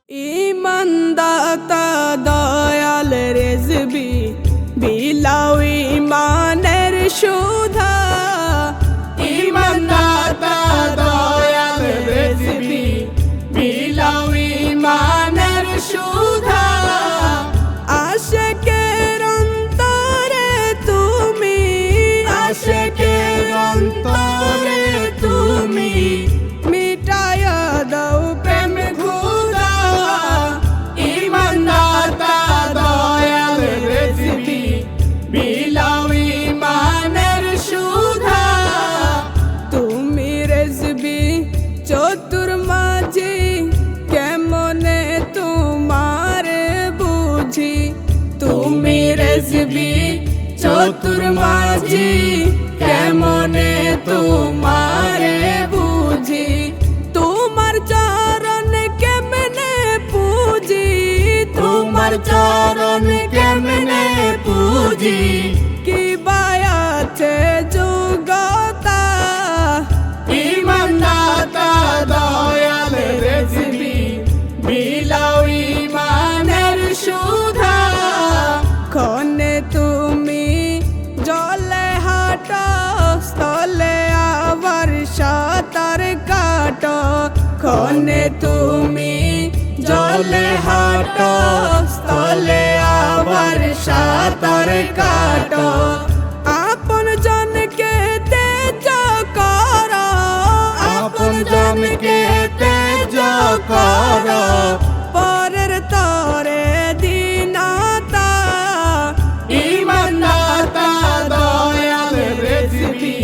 ইমানদাতা দয়াল রেজবি বিলাও ইমানের সুধা। ইমানদাতা দয়াল রেজবি বিলাও ইমানের সুধা। আশিকের অন্তরে তুমি, আশিকের অন্তরে তুমি মিটায়া দাও প্রেম ক্ষুধা। ইমানদাতা দয়াল রেজবি বিলাও ইমানের সুধা। তুমি রেজবি চতুর্মাঝি কেমনে তোমার বুঝি। তুমি রেজবি চতুর্মাঝি কেমনে তোমার বুঝি। তোমার চরণ কেমনে পূজি, তোমার চরণ কেমনে পূজি। কি বায়াছে যোগতা। ইমানদাতা দয়াল রেজবি বিলাও ইমানের সুধা। ক্ষণে তুমি জলে হাঁটো, স্থলে আবার সাঁতার কাটো। ক্ষণে তুমি জলে হাঁটো, স্থলে আবার সাঁতার কাটো। আপন জনকে তেজ করো, আপন জনকে তেজ করো। পরের তরে দীনতা। ইমানদাতা দয়াল রেজবি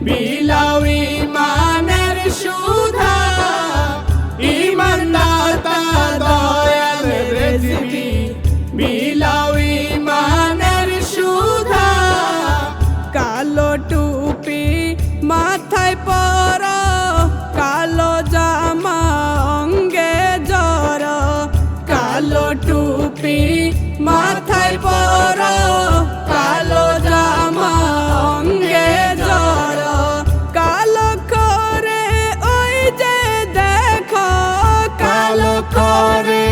বিলাও ইমানের সুধা। ইমানদাতা দয়াল রেজবি বিলাও ইমানের সুধা। কালো টুপি মাথায় পরো, কালো জামা অঙ্গে জড়ো। কালো টুপি মাথায় পরো, কালো জামা অঙ্গে জড়ো। কালো করে ওই যে দেখো, কালো করে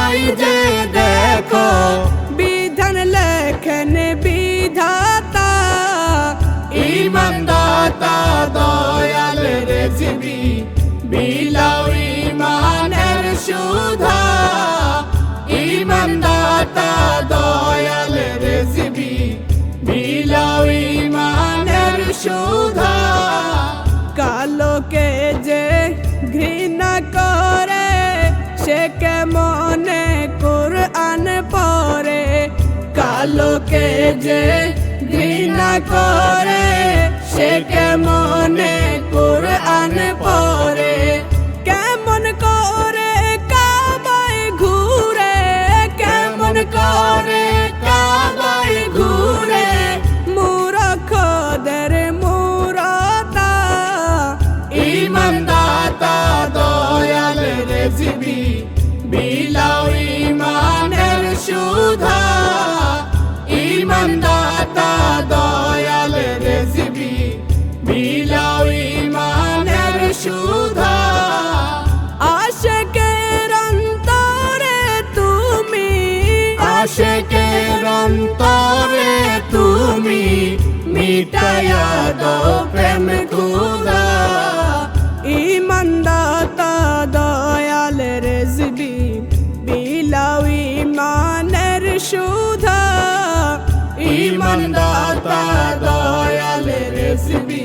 ওই যে দেখো। বিধান লেখেন বিধাতা। ইমানদাতা দয়াল রেজবি বিলাও ইমানের সুধা। ইমানদাতা দয়াল রেজবি বিলাও ইমানের সুধা। কালোকে যে ঘৃণা করে সে কেমনে কুরআন পড়ে। কালোকে যে ঘৃণা করে সে কেমনে কুরআন পড়ে। কেমন করে কাবায় ঘুরে, কেমন করে কাবায় ঘুরে। মূর্খদের মূরতা। ইমানদাতা দয়াল রেজবি বিলাও ইমানের সুধা। ইমানদাতা দয়াল রেজবি বিলাও ইমানের সুধা। আশিকের অন্তরে তুমি, আশিকের অন্তরে তুমি মিটায়া দাও প্রেম ক্ষুধা। ইমানদাতা দয়াল রেজবি বিলাও ইমানের সুধা। ইমানদাতা দয়াল রেজবি